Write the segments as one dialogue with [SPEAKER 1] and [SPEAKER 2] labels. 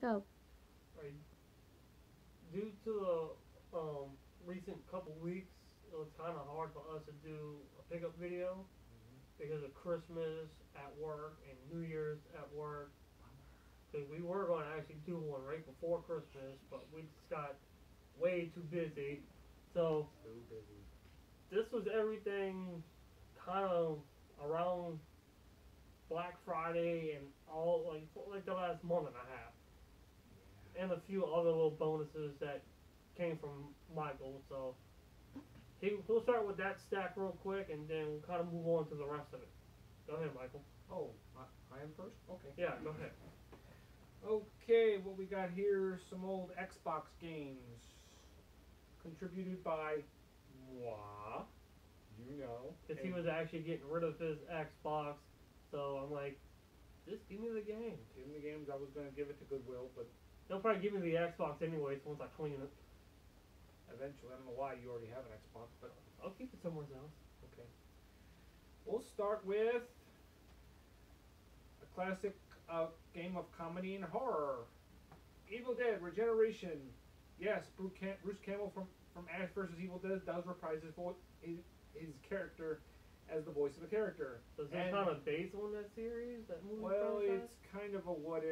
[SPEAKER 1] Go.
[SPEAKER 2] Like, due to the recent couple weeks, it was kind of hard for us to do a pickup video because of Christmas at work and New Year's at work. Because we were going to actually do one right before Christmas, but we just got way too busy. So
[SPEAKER 3] Too busy.
[SPEAKER 2] this was everything kind of around Black Friday and all like the last month and a half, and a few other little bonuses that came from Michael. So we'll start with that stack real quick, and then we'll kind of move on to the rest of it. Go ahead, Michael.
[SPEAKER 3] Oh, I am first? Okay.
[SPEAKER 2] Yeah, go ahead.
[SPEAKER 3] Okay, what we got here, some old Xbox games. Contributed by moi. You know.
[SPEAKER 2] Because he was actually getting rid of his Xbox, so I'm like, just give me the game.
[SPEAKER 3] In the games, I was going to give it to Goodwill, but
[SPEAKER 2] They'll probably give me the Xbox anyways once I clean it.
[SPEAKER 3] eventually, I don't know why you already have an Xbox, but
[SPEAKER 2] I'll keep it somewhere else.
[SPEAKER 3] okay. We'll start with a classic game of comedy and horror. Evil Dead Regeneration. Yes, Bruce Campbell from Ash vs. Evil Dead does reprise his character as the voice of the character.
[SPEAKER 2] So is this kind of based on that series, that movie
[SPEAKER 3] Well,
[SPEAKER 2] franchise?
[SPEAKER 3] it's kind of a what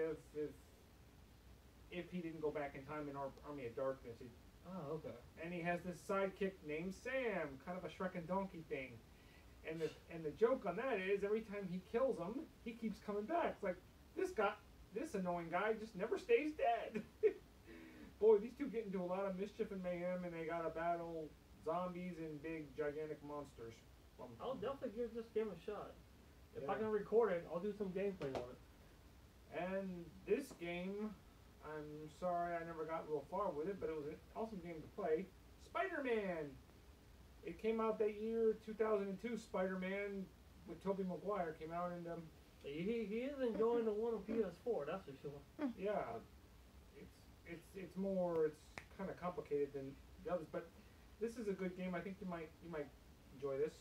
[SPEAKER 3] if he didn't go back in time in Army of Darkness.
[SPEAKER 2] Oh, okay.
[SPEAKER 3] And he has this sidekick named Sam, kind of a Shrek and Donkey thing. And the joke on that is every time he kills him, he keeps coming back. It's like this annoying guy just never stays dead. Boy, these two get into a lot of mischief and mayhem, and they gotta battle zombies and big gigantic monsters.
[SPEAKER 2] I'll definitely give this game a shot. If
[SPEAKER 3] Yeah.
[SPEAKER 2] I can record it, I'll do some gameplay on it.
[SPEAKER 3] And this game, I'm sorry I never got real far with it, but it was an awesome game to play. Spider-Man! It came out that year, 2002. Spider-Man with Tobey Maguire came out, and
[SPEAKER 2] He is enjoying the one on PS4, that's for sure.
[SPEAKER 3] yeah, it's more, it's kind of complicated than the others, but this is a good game. I think you might enjoy this.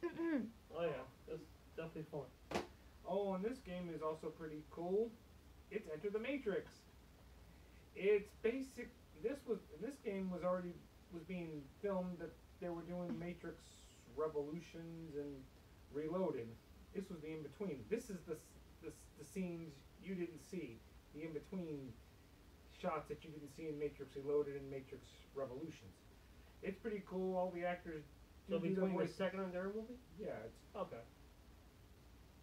[SPEAKER 2] Oh yeah, it's definitely fun.
[SPEAKER 3] Oh, and this game is also pretty cool. It's Enter the Matrix. It's basic. This game was being filmed that they were doing Matrix Revolutions and Reloaded. This was the in between. This is the scenes you didn't see. The in between shots that you didn't see in Matrix Reloaded and Matrix Revolutions. It's pretty cool. All the actors
[SPEAKER 2] So
[SPEAKER 3] do
[SPEAKER 2] between the
[SPEAKER 3] voice.
[SPEAKER 2] second and third movie?
[SPEAKER 3] Yeah, it's
[SPEAKER 2] Okay.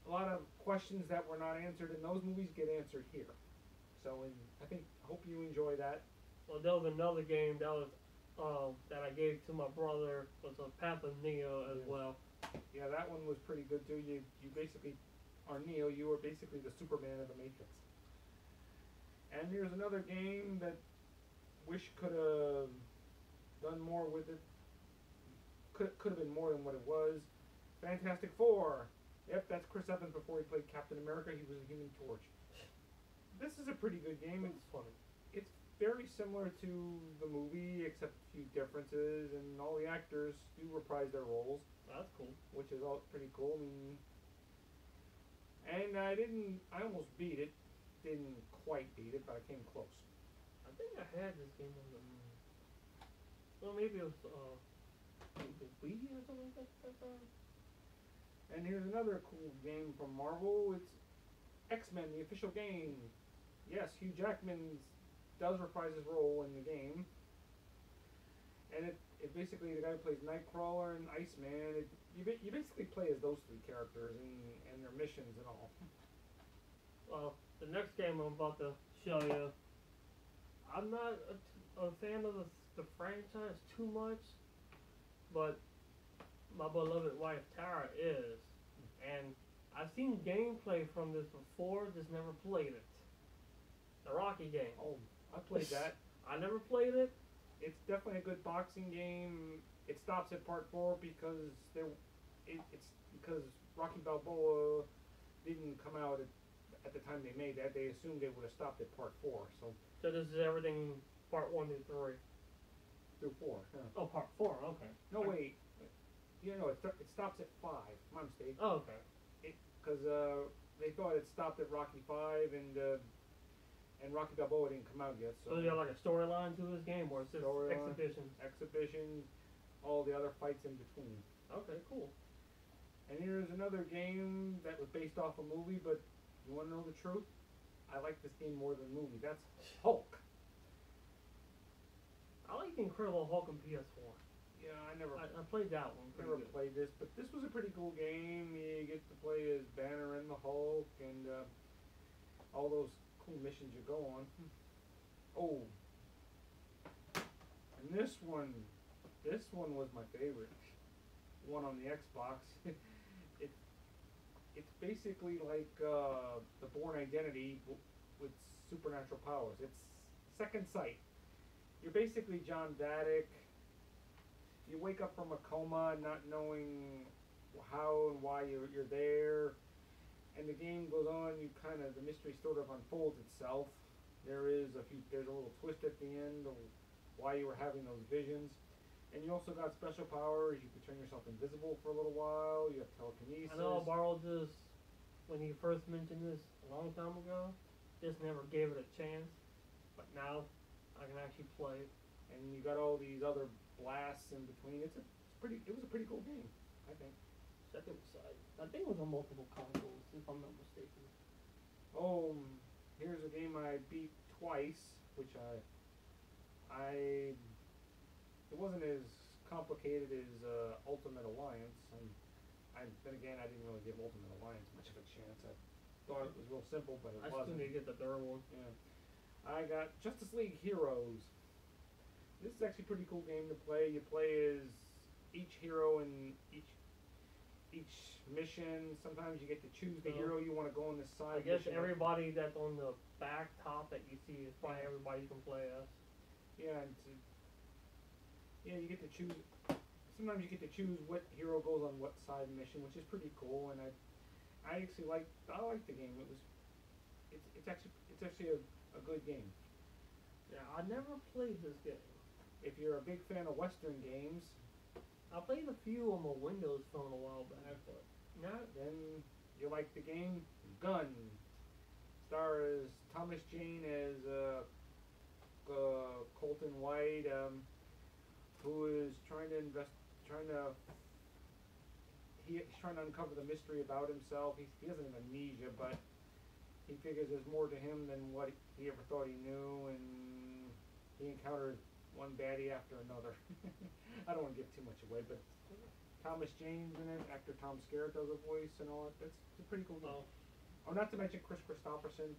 [SPEAKER 3] a lot of questions that were not answered in those movies get answered here. So, hope you enjoy that.
[SPEAKER 2] Well, there was another game that I gave to my brother, was a Path of Neo as well.
[SPEAKER 3] Yeah, that one was pretty good too. You basically are Neo. You were basically the Superman of the Matrix. And here's another game that wish could have done more with it. Could have been more than what it was. Fantastic Four. Yep, that's Chris Evans before he played Captain America. He was a Human Torch. This is a pretty good game.
[SPEAKER 2] It's funny.
[SPEAKER 3] It's very similar to the movie, except a few differences, and all the actors do reprise their roles,
[SPEAKER 2] That's cool.
[SPEAKER 3] which is all pretty cool. And I almost beat it. Didn't quite beat it, but I came close.
[SPEAKER 2] I think I had this game on the. Well, maybe it was the Wii or something like that.
[SPEAKER 3] And here's another cool game from Marvel. It's X-Men, the official game. Yes, Hugh Jackman does reprise his role in the game. And it basically, the guy who plays Nightcrawler and Iceman, you basically play as those three characters and their missions and all.
[SPEAKER 2] Well, the next game I'm about to show you, I'm not a fan of the franchise too much, but my beloved wife Tara is, and I've seen gameplay from this before, just never played it. The Rocky game.
[SPEAKER 3] Oh, I played that.
[SPEAKER 2] I never played it.
[SPEAKER 3] It's definitely a good boxing game. It stops at part 4 because it's because Rocky Balboa didn't come out at the time they made that. They assumed they would have stopped at part 4.
[SPEAKER 2] So this is everything part 1 through 3.
[SPEAKER 3] Through 4. Yeah.
[SPEAKER 2] Oh, part 4. Okay.
[SPEAKER 3] No, wait. You know, it stops at 5. My mistake.
[SPEAKER 2] Oh, okay.
[SPEAKER 3] Because they thought it stopped at Rocky 5, and And Rocky Balboa didn't come out yet, so.
[SPEAKER 2] So you got like a storyline to this game, or it's just
[SPEAKER 3] Storyline.
[SPEAKER 2] exhibitions?
[SPEAKER 3] Exhibition, all the other fights in between.
[SPEAKER 2] Okay, cool.
[SPEAKER 3] And here's another game that was based off a movie, but you want to know the truth? I like this game more than the movie. That's Hulk.
[SPEAKER 2] I like the Incredible Hulk on PS4.
[SPEAKER 3] Yeah, I
[SPEAKER 2] I played that one pretty
[SPEAKER 3] never
[SPEAKER 2] good.
[SPEAKER 3] played this, but this was a pretty cool game. You get to play as Banner and the Hulk, and all those cool missions you go on. Oh, and this one was my favorite. One on the Xbox. It's basically like the Bourne Identity with supernatural powers. It's Second Sight. You're basically John Vadek. You wake up from a coma not knowing how and why you're there, and the game goes on. The mystery sort of unfolds itself. There's a little twist at the end of why you were having those visions. And you also got special powers. You can turn yourself invisible for a little while. You have telekinesis.
[SPEAKER 2] I know I borrowed this when he first mentioned this a long time ago. Just never gave it a chance. But now I can actually play it.
[SPEAKER 3] And you got all these other blasts in between. It was a pretty cool game, I think.
[SPEAKER 2] Second side. I think it was on multiple consoles, if I'm not mistaken.
[SPEAKER 3] Oh, here's a game I beat twice, which it wasn't as complicated as Ultimate Alliance, and then again, I didn't really give Ultimate Alliance much of a chance. I thought it was real simple, but it
[SPEAKER 2] I
[SPEAKER 3] wasn't.
[SPEAKER 2] still need to get the third one.
[SPEAKER 3] Yeah, I got Justice League Heroes. This is actually a pretty cool game to play. You play as each hero in each mission. Sometimes you get to choose the hero you want to go on the side.
[SPEAKER 2] I guess
[SPEAKER 3] mission.
[SPEAKER 2] everybody that's on the back top that you see is probably everybody you can play as.
[SPEAKER 3] Yeah, you get to choose. Sometimes you get to choose what hero goes on what side mission, which is pretty cool. And I actually like the game. It's actually a good game.
[SPEAKER 2] Yeah, I never played this game.
[SPEAKER 3] If you're a big fan of Western games,
[SPEAKER 2] I played a few on my Windows phone a while back, but not.
[SPEAKER 3] then you like the game. Gun stars Thomas Jane as Colton White, who is he's trying to uncover the mystery about himself. He has an amnesia, but he figures there's more to him than what he ever thought he knew, and he encounters one baddie after another. I don't want to give too much away, but Thomas Jane's in it. Actor Tom Skerritt does a voice and all that. It's a pretty cool game. Oh, not to mention Chris Christopherson.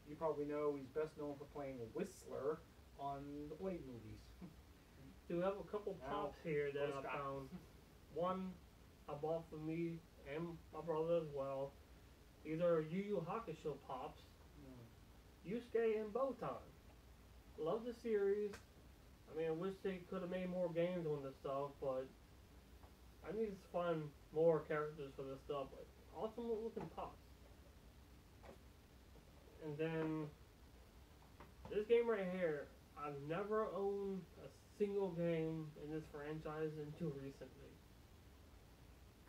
[SPEAKER 3] You probably know he's best known for playing Whistler on the Blade movies.
[SPEAKER 2] Do have a couple pops here that I
[SPEAKER 3] Scott.
[SPEAKER 2] found. One I bought for me and my brother as well. These are Yu Yu Hakusho pops. Yusuke and Botan. Love the series. I mean, I wish they could have made more games on this stuff, but I need to find more characters for this stuff. But awesome looking pops. And then this game right here, I've never owned a single game in this franchise until recently.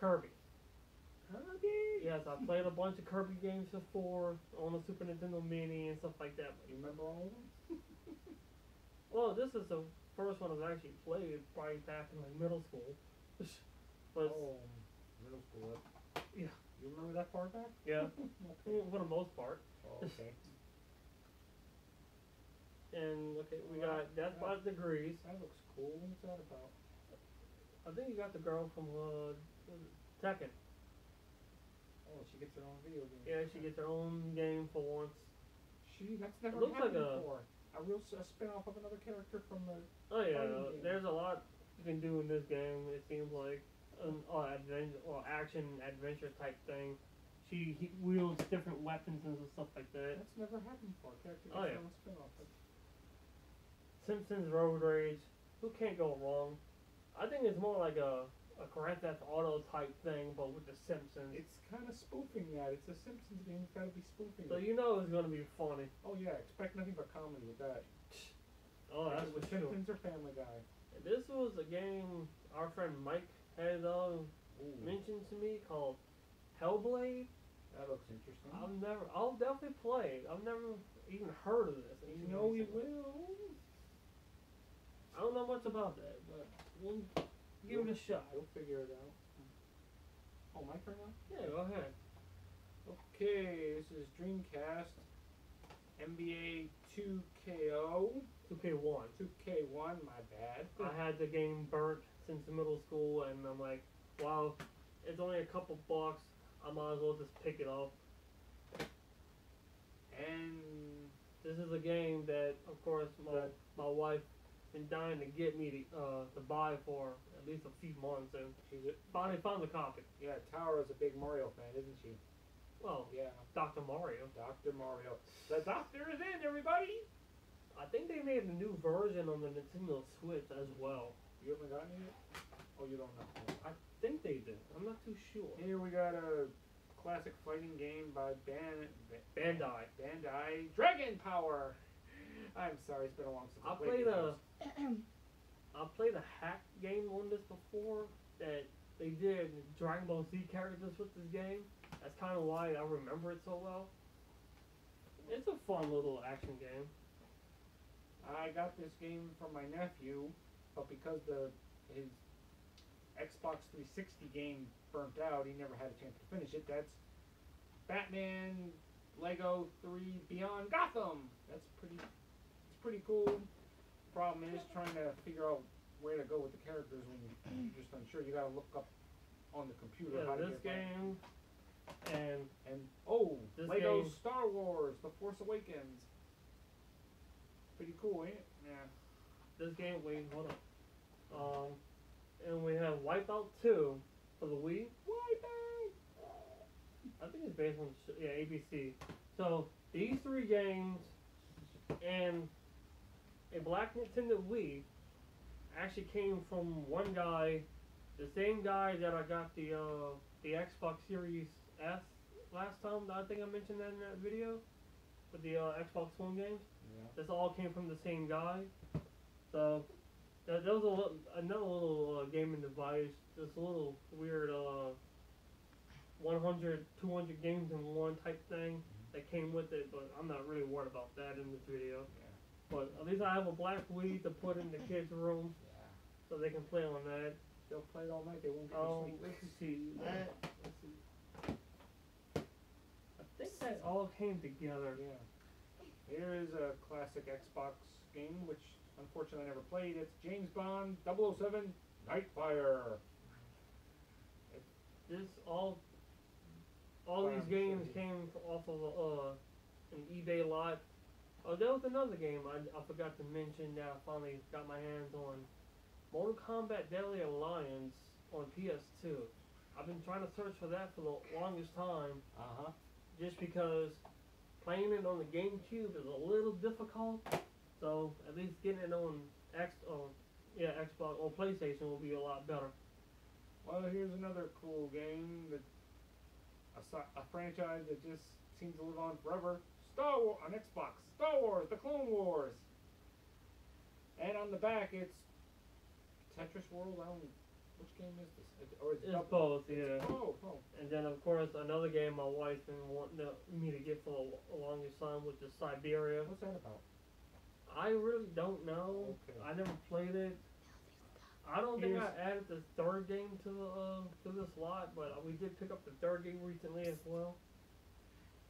[SPEAKER 2] Kirby. Yes, I played a bunch of Kirby games before on the Super Nintendo Mini and stuff like that.
[SPEAKER 3] You remember all of them?
[SPEAKER 2] Well, this is the first one I've actually played probably back in like middle school. But
[SPEAKER 3] Middle school.
[SPEAKER 2] yeah,
[SPEAKER 3] You remember that far back?
[SPEAKER 2] yeah,
[SPEAKER 3] Okay.
[SPEAKER 2] for the most part.
[SPEAKER 3] Oh, okay.
[SPEAKER 2] And okay, we got Death by Degrees.
[SPEAKER 3] That looks cool. What's that about?
[SPEAKER 2] I think you got the girl from Tekken.
[SPEAKER 3] Oh, she gets her own video game.
[SPEAKER 2] Yeah, she gets her own game for once.
[SPEAKER 3] That's never
[SPEAKER 2] looks like
[SPEAKER 3] happened
[SPEAKER 2] a-
[SPEAKER 3] before. A real spin-off of another character from the.
[SPEAKER 2] Oh yeah,
[SPEAKER 3] Fighting game.
[SPEAKER 2] there's a lot you can do in this game. It seems like an action adventure type thing. She wields different weapons and stuff like that.
[SPEAKER 3] That's never happened before. Character
[SPEAKER 2] Oh,
[SPEAKER 3] gets
[SPEAKER 2] yeah.
[SPEAKER 3] her own spin-off.
[SPEAKER 2] Simpsons Road Rage. Who can't go wrong? I think it's more like a Grand Theft Auto type thing, but with the Simpsons.
[SPEAKER 3] It's kind of spoofing that. It's a Simpsons game. It's got to be spoofing.
[SPEAKER 2] So
[SPEAKER 3] it.
[SPEAKER 2] you know it's gonna be funny.
[SPEAKER 3] Oh yeah, expect nothing but comedy with that.
[SPEAKER 2] Oh, that's
[SPEAKER 3] with
[SPEAKER 2] for sure.
[SPEAKER 3] Simpsons or Family Guy.
[SPEAKER 2] This was a game our friend Mike had mentioned to me called Hellblade.
[SPEAKER 3] That looks interesting.
[SPEAKER 2] I'll definitely play it. I've never even heard of this.
[SPEAKER 3] You know we will.
[SPEAKER 2] I don't know much about that, but we'll give it a shot.
[SPEAKER 3] We'll figure it out. Oh, my turn now?
[SPEAKER 2] Yeah, go ahead.
[SPEAKER 3] Okay, this is Dreamcast. NBA 2KO.
[SPEAKER 2] 2K1.
[SPEAKER 3] 2K1, my bad.
[SPEAKER 2] I had the game burnt since middle school, and I'm like, wow, it's only a couple bucks. I might as well just pick it up.
[SPEAKER 3] And
[SPEAKER 2] this is a game that, of course, my wife been dying to get me to buy for at least a few months, and she finally found the copy.
[SPEAKER 3] yeah, Tara is a big Mario fan, isn't she?
[SPEAKER 2] Well,
[SPEAKER 3] Yeah,
[SPEAKER 2] Dr. Mario.
[SPEAKER 3] Dr. Mario. The doctor is in, everybody!
[SPEAKER 2] I think they made a new version on the Nintendo Switch as well.
[SPEAKER 3] You haven't gotten it yet? Oh, you don't know.
[SPEAKER 2] I think they did. I'm not too sure.
[SPEAKER 3] Here we got a classic fighting game by
[SPEAKER 2] Bandai.
[SPEAKER 3] Bandai. Dragon Power! I'm sorry, it's been a long since
[SPEAKER 2] I
[SPEAKER 3] played
[SPEAKER 2] played a hack game on this before that they did Dragon Ball Z characters with this game. That's kind of why I remember it so well. It's a fun little action game.
[SPEAKER 3] I got this game from my nephew, but because his Xbox 360 game burnt out, he never had a chance to finish it. That's Batman Lego 3 Beyond Gotham. It's pretty cool. Problem is trying to figure out where to go with the characters when you're just unsure. You gotta look up on the computer
[SPEAKER 2] Yeah,
[SPEAKER 3] how to
[SPEAKER 2] this
[SPEAKER 3] get
[SPEAKER 2] game and this
[SPEAKER 3] Lego
[SPEAKER 2] game,
[SPEAKER 3] Star Wars: The Force Awakens. Pretty cool, ain't it? Yeah.
[SPEAKER 2] this game, wait, hold on. And we have Wipeout 2 for the Wii.
[SPEAKER 3] Wipeout.
[SPEAKER 2] I think it's based on ABC. So these three games and a Black Nintendo Wii actually came from one guy, the same guy that I got the Xbox Series S last time. I think I mentioned that in that video with the Xbox One games.
[SPEAKER 3] Yeah.
[SPEAKER 2] This all came from the same guy. So that was another little gaming device. This little weird 100, 200 games in one type thing that came with it, but I'm not really worried about that in this video.
[SPEAKER 3] Yeah.
[SPEAKER 2] But at least I have a black Wii to put in the kids' room
[SPEAKER 3] Yeah.
[SPEAKER 2] so they can play on that.
[SPEAKER 3] They'll play it all night. They won't get to sleep.
[SPEAKER 2] Let's see that. Let's see. I think that all came together.
[SPEAKER 3] Yeah. Here is a classic Xbox game, which unfortunately I never played. It's James Bond 007 Nightfire.
[SPEAKER 2] This all these games came off of an eBay lot. Oh, there was another game I forgot to mention that I finally got my hands on. Mortal Kombat Deadly Alliance on PS2. I've been trying to search for that for the longest time, just because playing it on the GameCube is a little difficult. So at least getting it on Xbox or PlayStation will be a lot better.
[SPEAKER 3] Well, here's another cool game that a franchise that just seems to live on forever. Star Wars on Xbox. Star Wars: The Clone Wars. And on the back, it's Tetris World. I don't. Which game is this?
[SPEAKER 2] It's both, yeah.
[SPEAKER 3] Oh.
[SPEAKER 2] And then of course another game my wife's been wanting me to get for the longest time, which is Siberia.
[SPEAKER 3] What's that about?
[SPEAKER 2] I really don't know.
[SPEAKER 3] Okay.
[SPEAKER 2] I never played it. I don't think I added the third game to this lot, but we did pick up the third game recently as well.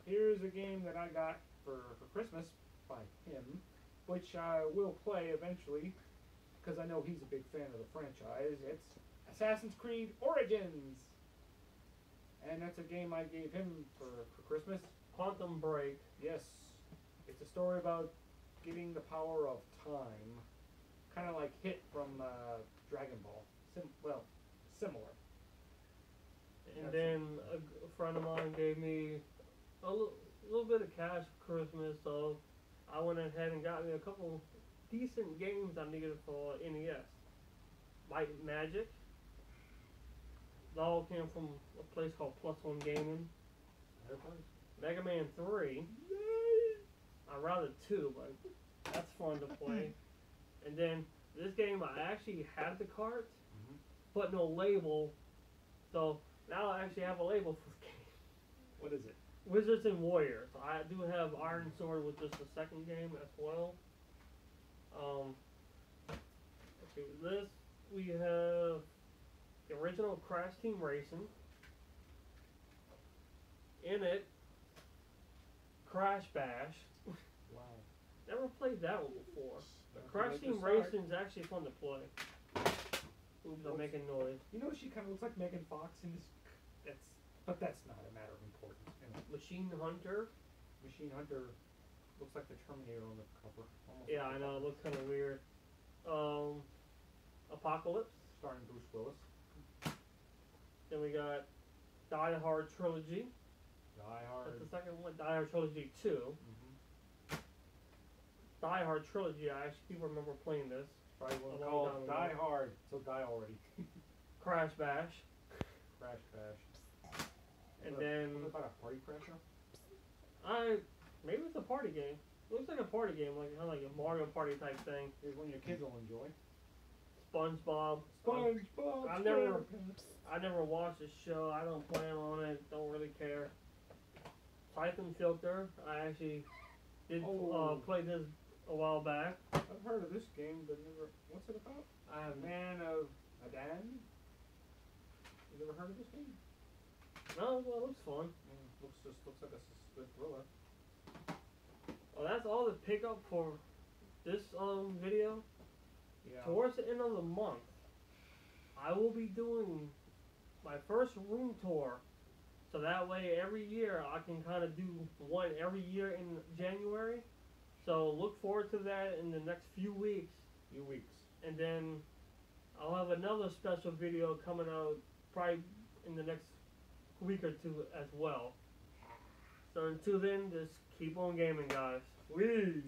[SPEAKER 3] Here's a game that I got for Christmas by him, which I will play eventually, because I know he's a big fan of the franchise. It's Assassin's Creed Origins, and that's a game I gave him for Christmas.
[SPEAKER 2] Quantum Break.
[SPEAKER 3] Yes, it's a story about getting the power of time, kind of like Hit from Dragon Ball. Similar.
[SPEAKER 2] And then a friend of mine gave me a little bit of cash for Christmas, so I went ahead and got me a couple decent games I needed for NES. Might and Magic. They all came from a place called Plus One Gaming. Mega Man 3. I'd rather 2, but that's fun to play. And then this game, I actually had the cart, but no label. So now I actually have a label for the game.
[SPEAKER 3] What is it?
[SPEAKER 2] Wizards and Warriors. I do have Iron Sword, which is the second game as well. Okay, with this we have the original Crash Team Racing. In it, Crash Bash.
[SPEAKER 3] Wow.
[SPEAKER 2] Never played that one before.
[SPEAKER 3] That's
[SPEAKER 2] Crash
[SPEAKER 3] like the
[SPEAKER 2] Team
[SPEAKER 3] start.
[SPEAKER 2] Racing is actually fun to play. Oops, I'm making noise.
[SPEAKER 3] You know, she kind of looks like Megan Fox in this. But that's not a matter of importance. Anyway,
[SPEAKER 2] Machine Hunter.
[SPEAKER 3] Machine Hunter looks like the Terminator on the cover. Almost
[SPEAKER 2] Yeah,
[SPEAKER 3] like
[SPEAKER 2] I
[SPEAKER 3] the
[SPEAKER 2] know, it
[SPEAKER 3] cover.
[SPEAKER 2] looks kind of weird. Apocalypse.
[SPEAKER 3] Starring Bruce Willis.
[SPEAKER 2] Then we got Die Hard Trilogy.
[SPEAKER 3] Die
[SPEAKER 2] That's
[SPEAKER 3] Hard.
[SPEAKER 2] the second one. Die Hard Trilogy 2.
[SPEAKER 3] Mm-hmm.
[SPEAKER 2] Die Hard Trilogy, I actually do remember playing this.
[SPEAKER 3] Probably
[SPEAKER 2] A
[SPEAKER 3] one
[SPEAKER 2] long
[SPEAKER 3] called
[SPEAKER 2] time
[SPEAKER 3] Die
[SPEAKER 2] ago.
[SPEAKER 3] Hard. So die already.
[SPEAKER 2] Crash Bash.
[SPEAKER 3] Crash Bash.
[SPEAKER 2] And
[SPEAKER 3] Was
[SPEAKER 2] then
[SPEAKER 3] it about a party crasher?
[SPEAKER 2] maybe it's a party game. Looks like a party game, like kind of like a Mario Party type thing.
[SPEAKER 3] Here's one your kids will enjoy.
[SPEAKER 2] SpongeBob.
[SPEAKER 3] SpongeBob.
[SPEAKER 2] I never watched the show. I don't plan on it. Don't really care. Siphon Filter. I actually did
[SPEAKER 3] Oh.
[SPEAKER 2] play this a while back.
[SPEAKER 3] I've heard of this game, but never. What's it about?
[SPEAKER 2] I have
[SPEAKER 3] Man of Adan. You never heard of this game?
[SPEAKER 2] no. Well, it looks fun.
[SPEAKER 3] Looks like a good thriller.
[SPEAKER 2] Well, that's all the pickup for this video.
[SPEAKER 3] Yeah.
[SPEAKER 2] Towards the end of the month, I will be doing my first room tour. So that way, every year I can kind of do one every year in January. So look forward to that in the next few weeks.
[SPEAKER 3] Few weeks.
[SPEAKER 2] And then I'll have another special video coming out probably in the next week or two as well. So until then, just keep on gaming, guys. Please.